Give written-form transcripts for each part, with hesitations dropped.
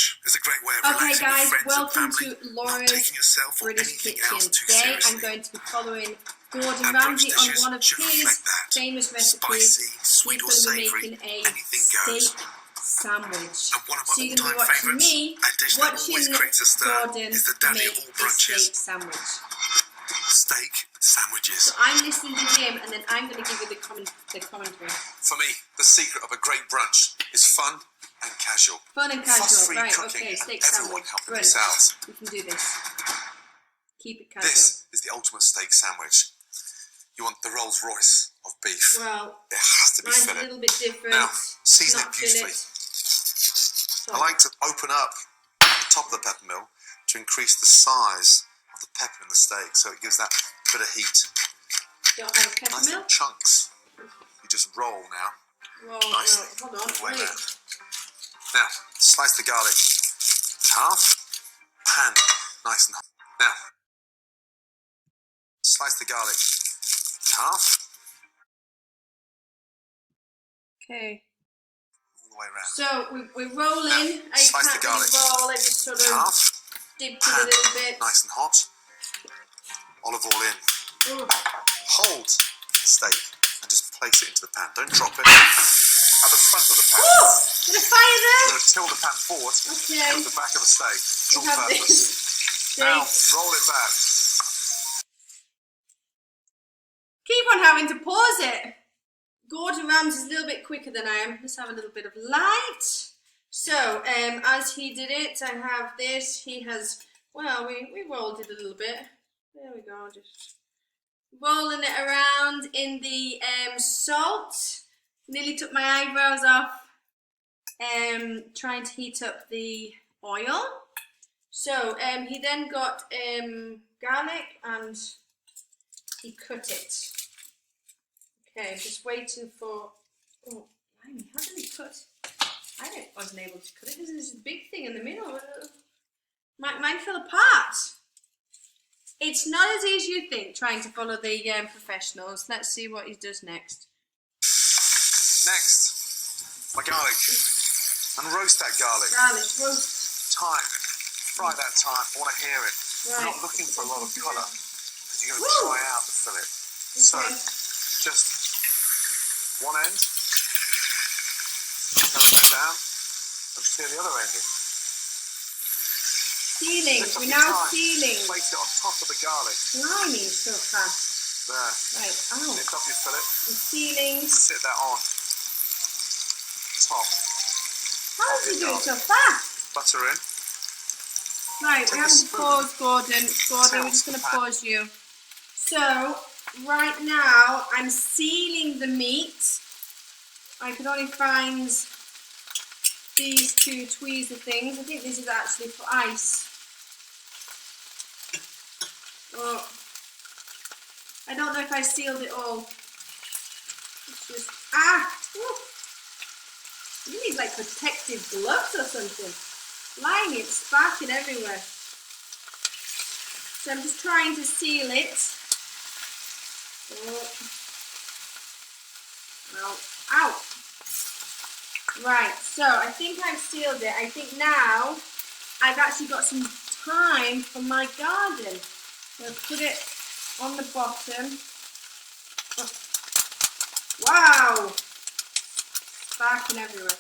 brunch is a great way of relaxing with friends and family, not taking yourself or anything else too Today seriously. I'm going to be following Gordon Our brunch Ramsay on dishes one of should his reflect that. famous recipes. Spicy, sweet or He's going to be savoury, making a anything goes. steak sandwich. And one of my So you're going to be all-time watching favourites, me a dish that always watching creates a stir, Gordon is the daddy make of all a brunches, steak sandwich. steak sandwiches. So I'm listening to him and then I'm going to give you the commentary. For me, the secret of a great brunch is fun and casual. Fun and casual, Fuss-free right, cooking okay, and steak everyone sandwich. helping Brilliant. themselves. We can do this. Keep it casual. This is the ultimate steak sandwich. You want the Rolls Royce of beef. Well, it has to be mine's fillet. a little bit different. Now, season it Not beautifully. fillet. I like to open up the top of the pepper mill to increase the size of the pepper in the steak, so it gives that bit of heat. Don't have a pepper Nice mill? little chunks. You just roll now. Roll, Nicely. hold on, Way wait. down. Now, slice the garlic half. Pan nice and hot. Now, slice the garlic half. Okay. All the way around. So we're rolling. Now, I slice can't the garlic really roll. I just sort of half. dipped it a Pan little bit. nice and hot. Olive oil in. Ooh. Hold the steak and just place it into the pan. Don't drop it. At the front of the pan. Ooh! Bit of fire You're there. going to tilt the pan forward. Okay. At the back of the steak. It's all We have purpose. this Now, steak. roll it back. Keep on having to pause it. Gordon Ramsay's a little bit quicker than I am. Let's have a little bit of light. So, as he did it, I have this. He has, well, we rolled it a little bit. There we go, just rolling it around in the salt. Nearly took my eyebrows off. Trying to heat up the oil. So, he then got garlic and he cut it. Okay, just waiting for. Oh, blimey, how did he cut? I wasn't able to cut it. There's this big thing in the middle. Mine fell apart. It's not as easy as you think trying to follow the professionals. Let's see what he does next. Next, my garlic. And roast that garlic. Garlic, roast. Thyme. Fry that thyme. I want to hear it. Right. We're not looking for a lot of colour because you're going to Woo. dry out the fillet. So, Okay. just one end. Turn that down and sear the other end in. Sealing. Lift up We're your now thyme. sealing. Place it on top of the garlic. Blimey, so fast. There. Right, ow. Lift up your fillet. I'm sealing. Sit that on top. How does he do it so fast? Butter in. Right, Take we a have to spoon. pause, Gordon. Gordon, we're just going to pause you. So, right now, I'm sealing the meat. I could only find these two tweezer things. I think this is actually for ice. Oh, I don't know if I sealed it all. It's just, you need like protective gloves or something. Blimey, it's sparking everywhere. So I'm just trying to seal it. Oh. Ow. Ow. Right, so I think I've sealed it. I think now I've actually got some time for my garden. So I'll put it on the bottom. Oh. Wow! Sparking everywhere.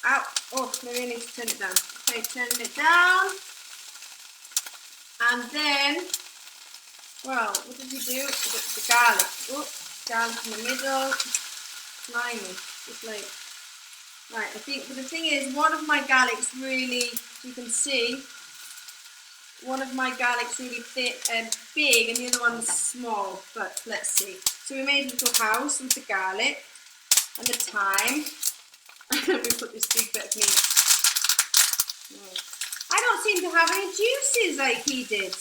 Ow! Oh, maybe I need to turn it down. Okay, turning it down. And then, well, what did you do? The garlic. Oh, garlic in the middle. Slimy. Just like. Right, I think, but the thing is, one of my garlics really, you can see, one of my garlics really thick and big, and the other one's small. But let's see. So we made a little house with the garlic and the thyme. We put this big bit of meat. I don't seem to have any juices like he did.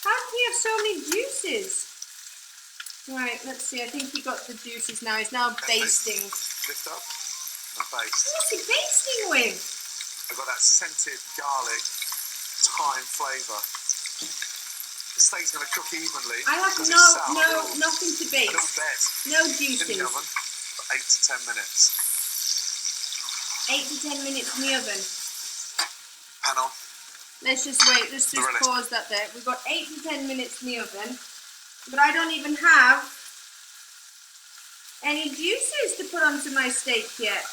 How can he have so many juices? Right, let's see. I think he got the juices now. He's now basting. Lift up and baste. What's he basting with? I've got that scented garlic, thyme flavour. The steak's going to cook evenly. I have nothing to A baste. little bit No in juices. the oven for 8 to 10 minutes. 8 to 10 minutes in the oven. pan on. Let's just wait. Let's just relish. pause that there. We've got 8 to 10 minutes in the oven, but I don't even have any juices to put onto my steak yet.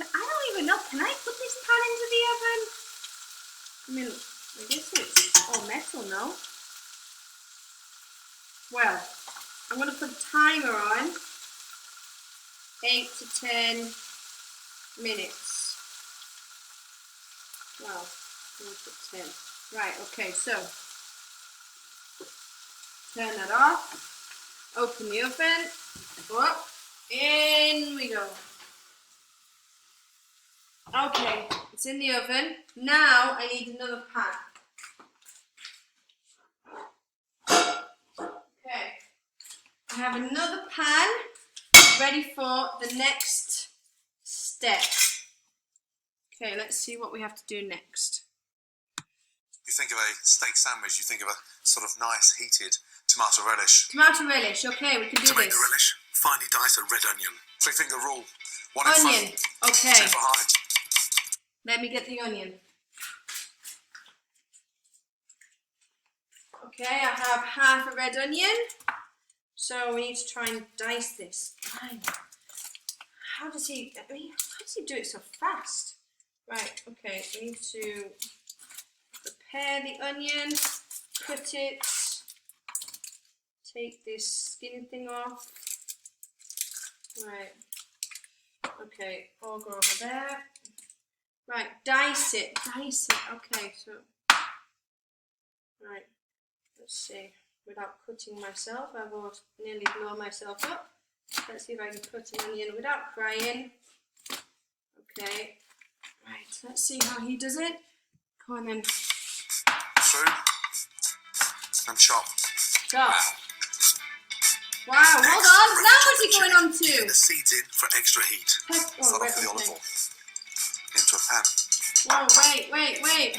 I don't even know. Can I put this pan into the oven? I mean, I guess it's all metal now. Well, I'm going to put a timer on. 8 to 10 minutes. Well, 10. Right, okay, so turn that off. Open the oven. Oh, in we go. Okay, it's in the oven. Now I need another pan. Okay, I have another pan ready for the next step. Okay, let's see what we have to do next. You think of a steak sandwich, you think of a sort of nice heated tomato relish. Tomato relish, okay, we can do To make this. the relish, finely dice a red onion. 3-finger rule. One in Onion, front, okay. 2 behind. Let me get the onion. Okay, I have half a red onion. So we need to try and dice this. How does he do it so fast? Right, okay, we need to prepare the onion, cut it, take this skin thing off. Right, okay, all go over there. Right, dice it, okay, so, right, let's see, without cutting myself, I will nearly blow myself up. Let's see if I can cut an onion without crying. Okay, right, let's see how he does it. Come on then. Through and chop. Chop. Wow, hold on, now what's he going on Get to? the seeds in for extra heat. Start off with the olive oil. Into a pan. Whoa, wait.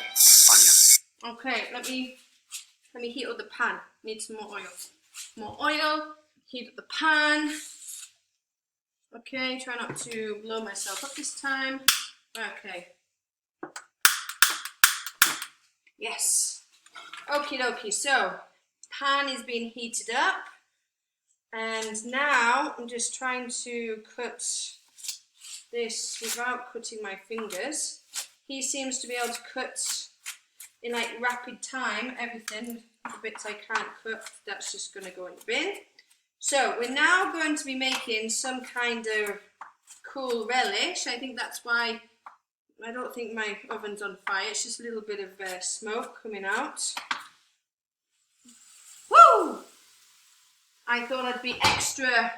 Onion. Okay, let me heat up the pan. Need some more oil. More oil. Heat up the pan. Okay, try not to blow myself up this time. Okay. Yes. Okie dokie. So, pan is being heated up. And now I'm just trying to cut this without cutting my fingers. He seems to be able to cut in like rapid time everything. The bits I can't cut, that's just going to go in the bin. So we're now going to be making some kind of cool relish. I think that's why I don't think my oven's on fire. It's just a little bit of smoke coming out. Woo! I thought I'd be extra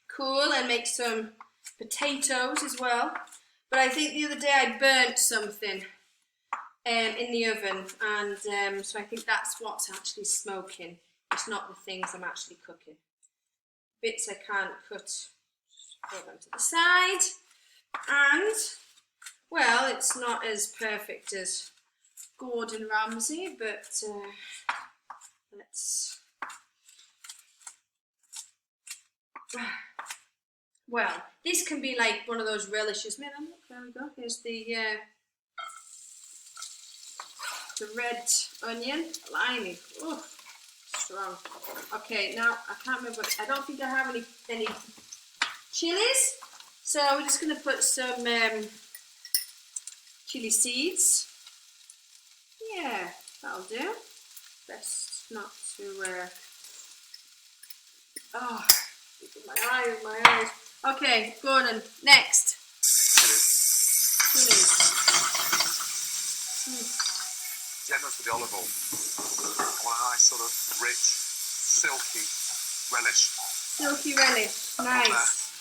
cool and make some potatoes as well. But I think the other day I burnt something in the oven, and so I think that's what's actually smoking. It's not the things I'm actually cooking. Bits I can't cut, just put them to the side. And, well, it's not as perfect as Gordon Ramsay, but let's... Well, this can be like one of those relishes. There we go. Here's the red onion. Blimey. Oh, strong. Okay, now I can't remember. I don't think I have any chilies. So we're just going to put some chili seeds. Yeah, that'll do. Best not to... Oh, my eyes. Okay, Gordon, next. Chilies. Generous with the olive oil. I want a nice sort of rich, silky relish. Silky relish, nice.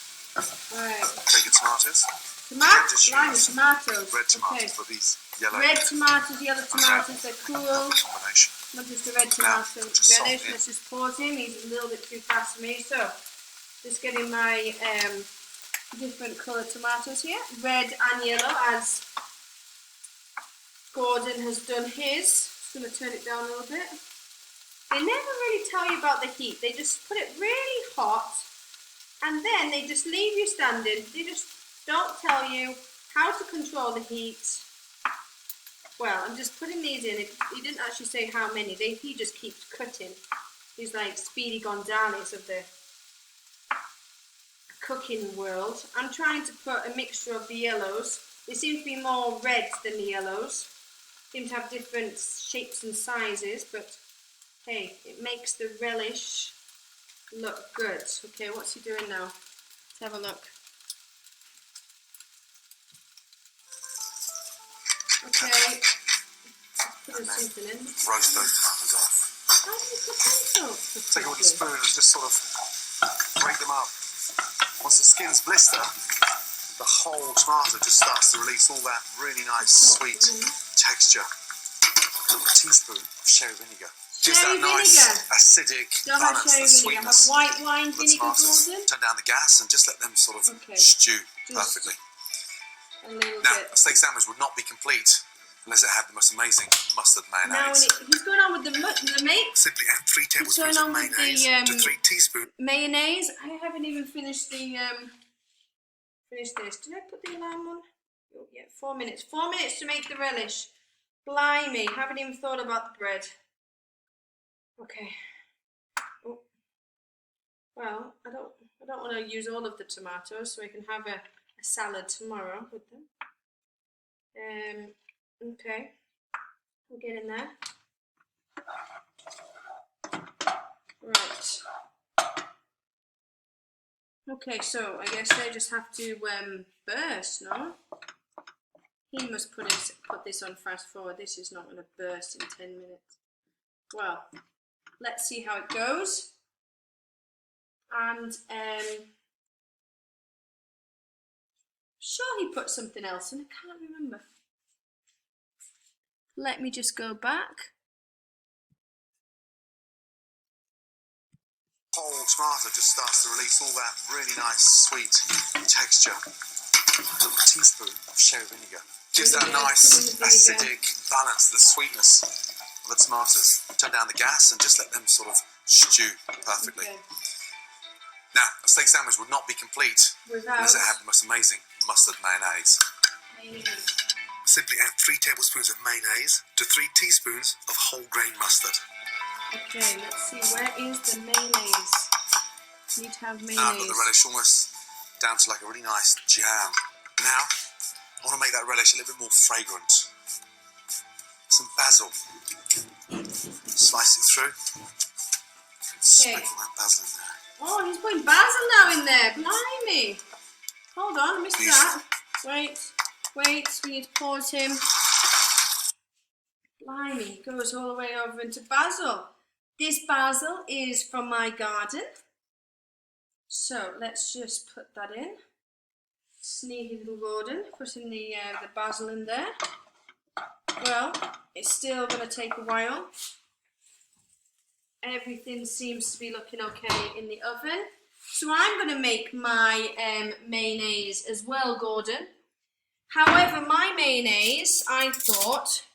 Alright. Take your tomatoes. Tomatoes. Red tomatoes, Okay. but these yellow. Red tomatoes, yellow tomatoes, they're cool. Combination. Not just the red tomato relish. Let's just pause him. He's a little bit too fast for me. So, just getting my different colour tomatoes here. Red and yellow, as Gordon has done his. Just going to turn it down a little bit. They never really tell you about the heat. They just put it really hot And then they just leave you standing. They just don't tell you how to control the heat. Well, I'm just putting these in. He didn't actually say how many. He just keeps cutting. He's like Speedy Gonzales of the cooking world. I'm trying to put a mixture of the yellows. They seem to be more red than the yellows. Seem to have different shapes and sizes, but hey, it makes the relish look good. Okay, what's he doing now? Let's have a look. Okay, put something in. Roast those tomatoes off. How do you put them up? Take it with a spoon and just sort of break them up. Once the skins blister, the whole tomato just starts to release all that really nice sweet texture. A little teaspoon of sherry vinegar. Gives that nice acidic balance, the sweetness. I have white wine vinegar, Gordon. Turn down the gas and just let them sort of stew perfectly. A little now, bit. a steak sandwich would not be complete unless it had the most amazing mustard mayonnaise. Now, he's going on with the mate. Simply add 3 tablespoons of mayonnaise to 3 teaspoons. Mayonnaise. I haven't even finished the finished this. Did I put the alarm on? Oh, yeah, 4 minutes. 4 minutes to make the relish. Blimey, haven't even thought about the bread. Okay. Oh. Well, I don't want to use all of the tomatoes, so I can have a salad tomorrow with them. Okay, we'll get in there. Right. Okay, so I guess they just have to burst, no? He must put this on fast forward. This is not going to burst in 10 minutes. Well, let's see how it goes. And sure he put something else in. I can't remember. Let me just go back. Whole tomato just starts to release all that really nice sweet texture. A little teaspoon of sherry vinegar. Gives that nice acidic balance, the sweetness of the tomatoes. Turn down the gas and just let them sort of stew perfectly. Okay. Now, a steak sandwich would not be complete unless it had the most amazing mustard mayonnaise. Simply add 3 tablespoons of mayonnaise to 3 teaspoons of whole grain mustard. Okay, let's see, where is the mayonnaise? Need to have mayonnaise. Now I've got the relish almost down to like a really nice jam. Now, I want to make that relish a little bit more fragrant. Some basil. Slice it through. Sprinkle that basil in there. Oh, he's putting basil now in there. Blimey. Hold on, I missed that. Wait, we need to pause him. Blimey, goes all the way over into basil. This basil is from my garden. So let's just put that in. Sneaky little Gordon, putting the basil in there. Well, it's still going to take a while. Everything seems to be looking okay in the oven. So I'm going to make my mayonnaise as well, Gordon. However, my mayonnaise, I thought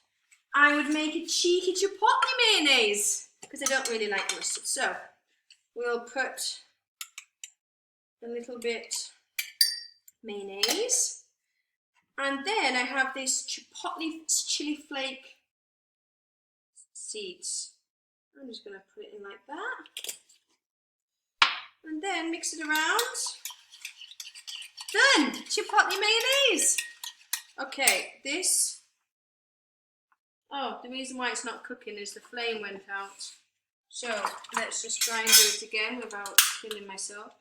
I would make a cheeky chipotle mayonnaise because I don't really like mustard. So we'll put a little bit mayonnaise, and then I have this chipotle chili flake seeds. I'm just going to put it in like that, and then mix it around. Done! Chipotle mayonnaise! Okay, this... Oh, the reason why it's not cooking is the flame went out. So, let's just try and do it again without killing myself.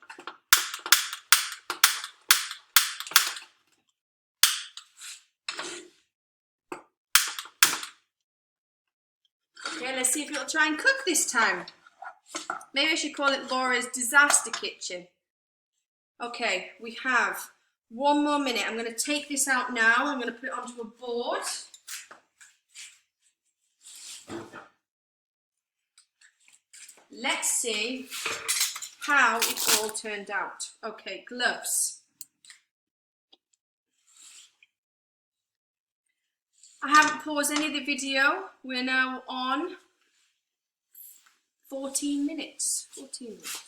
Okay, let's see if it'll try and cook this time. Maybe I should call it Laura's Disaster Kitchen. Okay, we have 1 more minute. I'm going to take this out now. I'm going to put it onto a board. Let's see how it all turned out. Okay, gloves. I haven't paused any of the video. We're now on 14 minutes. 14 minutes.